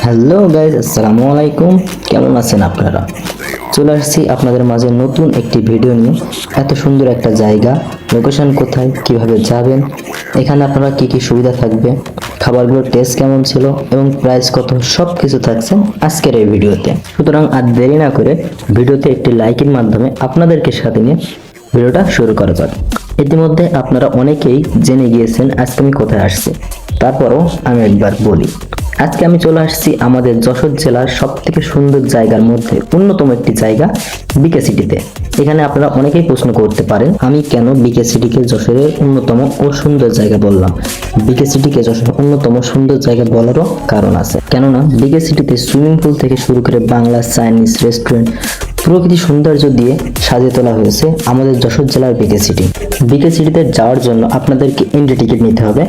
Hello guys, আসসালামু আলাইকুম। কেমন আছেন আপনারা? চলে আসছি আপনাদের মাঝে নতুন একটি ভিডিও নিয়ে। এত সুন্দর একটা জায়গা, লোকেশন কোথায়, কিভাবে যাবেন, এখানে আপনারা কি কি সুবিধা থাকবে, খাবারগুলোর টেস্ট কেমন ছিল এবং প্রাইস কত, সব কিছু থাকছে আজকের এই ভিডিওতে। সুতরাং আর দেরি না করে ভিডিওতে একটি লাইকের মাধ্যমে আপনাদেরকে সাথে নিয়ে ভিডিওটা শুরু করা যাক। ইতিমধ্যে আপনারা অনেকেই জেনে গিয়েছেন আজকে আমি কোথায় আসছি, তারপরও আমি একবার বলি। আজকে আমি চলে আসছি আমাদের যশোর জেলার সবথেকে সুন্দর জায়গার মধ্যে অন্যতম একটি জায়গা, বিকে সিটিতে। এখানে আপনারা অনেকেই প্রশ্ন করতে পারেন আমি কেন বিকে সিটিকে যশোরের অন্যতম ও সুন্দর জায়গা বললাম। বিকে সিটিকে যশোরের অন্যতম সুন্দর জায়গা বলারও কারণ আছে, কেননা বিকে সিটিতে সুইমিং পুল থেকে শুরু করে বাংলা, চাইনিজ রেস্টুরেন্ট, প্রকৃতি সৌন্দর্য দিয়ে সাজিয়ে তোলা হয়েছে আমাদের যশোর জেলার বিকে সিটি। বিকে সিটিতে যাওয়ার জন্য আপনাদেরকে এন্ট্রি টিকিট নিতে হবে।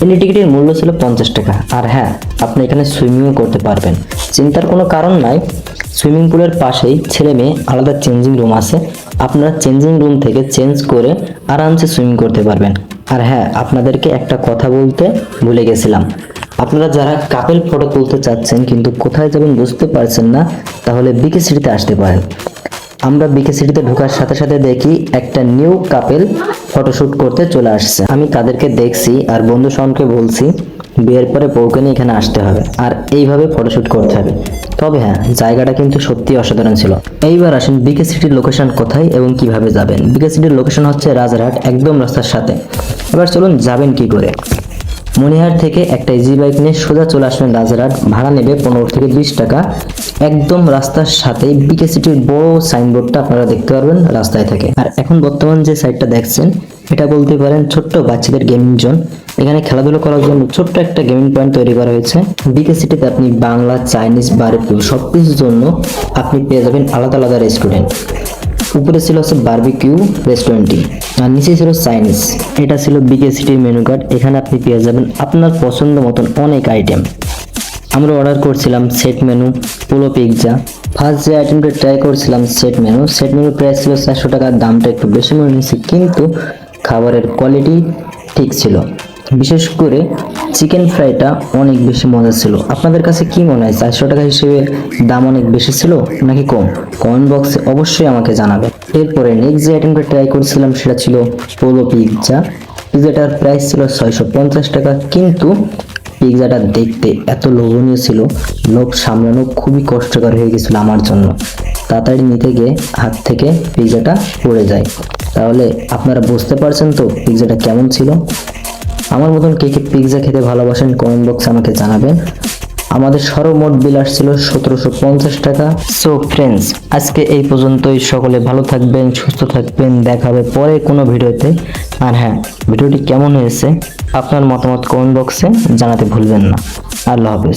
এন্ট্রি টিকিটের মূল্য ছিল 50 টাকা। আর হ্যাঁ, আপনি এখানে সুইমিংও করতে পারবেন, চিন্তার কোনো কারণ নাই। সুইমিং পুলের পাশেই ছেলে মেয়ে আলাদা চেঞ্জিং রুম আছে, আপনারা চেঞ্জিং রুম থেকে চেঞ্জ করে আরামসে সুইমিং করতে পারবেন। আর হ্যাঁ, আপনাদেরকে একটা কথা বলতে ভুলে গেছিলাম, আপনারা যারা কাপল ফটো তুলতে চাচ্ছেন কিন্তু কোথায় যাবেন বুঝতে পারছেন না, তাহলে বিকে সিটিতে আসতে পারেন। আমরা বিকে সিটিতে ঢোকার সাথে সাথে দেখি একটা নিউ কাপল ফটোশুট করতে চলে আসছে। আমি তাদেরকে দেখছি আর বন্ধু সনকে বলছি বিয়ের পরে বউকে নিয়ে এখানে আসতে হবে আর এইভাবে ফটোশুট করতে হবে। তবে হ্যাঁ, জায়গাটা কিন্তু সত্যি অসাধারণ ছিল। এইবার আসেন বিকে সিটির লোকেশন কোথায় এবং কিভাবে যাবেন। বিকে সিটির লোকেশন হচ্ছে রাজারহাট, একদম রাস্তার সাথে। এবার চলুন যাবেন কি করে। মনিহার থেকে একটা ইজি বাইক নিয়ে সোজা চলে আসবেন রাজারহাট, ভাড়া নেবে 15 থেকে 20 টাকা। একদম রাস্তার সাথেই বিকে সিটির বড় সাইনবোর্ডটা আপনারা দেখতে পারবেন রাস্তায় থেকে। আর এখন বর্তমান যে সাইটটা দেখছেন, এটা বলতে পারেন ছোট্ট বাচ্চাদের গেমিং জোন। এখানে খেলাধুলা করার জন্য ছোট্ট একটা গেমিং পয়েন্ট তৈরি করা হয়েছে। বিকে সিটিতে আপনি বাংলা, চাইনিজ, বারবিকিউ সবকিছুর জন্য আপনি পেয়ে যাবেন আলাদা আলাদা রেস্টুরেন্ট। উপরে ছিল হচ্ছে বারবিকিউ রেস্টুরেন্টটি আর নিচে ছিল চাইনিজ। এটা ছিল বিকে সিটির মেনু কার্ড। এখানে আপনি পেয়ে যাবেন আপনার পছন্দ মতন অনেক আইটেম। আমরা অর্ডার করছিলাম set menu, polo pizza. First যে আইটেমটা ট্রাই করছিলাম সেট মেনু প্রাইস ছিল 400 টাকা, দামটা একটু বেশি মনে হয়েছে, কিন্তু খাবারের কোয়ালিটি ঠিক ছিল। বিশেষ করে চিকেন ফ্রাইটা অনেক বেশি মজা ছিল। আপনাদের কাছে কি মনে হয়, 400 টাকা হিসেবে দাম অনেক বেশি ছিল নাকি কম? কমেন্ট বক্সে অবশ্যই আমাকে জানাবেন। এরপরে নেক্সট যে আইটেমটা ট্রাই করছিলাম সেটা ছিল পোলো পিৎজা। পিৎজাটার প্রাইস ছিল 650 টাকা, কিন্তু পিৎজাটা দেখতে এত লোভনীয় ছিল, লোভ সামলানো খুবই কষ্টকর হয়ে গেছিল আমার জন্য। তাড়াতাড়ি নিতে গিয়ে হাত থেকে পিৎজাটা পড়ে যায়। তাহলে আপনারা বুঝতে পারছেন তো পিৎজাটা কেমন ছিল। আমার মতন কে কে পিৎজা খেতে ভালোবাসেন কমেন্ট বক্সে আমাকে জানাবেন। আমাদের সর্বমোট বিল আসছিল 1750 টাকা। সো ফ্রেন্ডস, আজকে এই পর্যন্তই। সকলে ভালো থাকবেন, সুস্থ থাকবেন, দেখা হবে পরে কোনো ভিডিওতে। আর হ্যাঁ, ভিডিওটি কেমন হয়েছে আপনার মতামত কমেন্ট বক্সে জানাতে ভুলবেন না। আল্লাহ হাফেজ।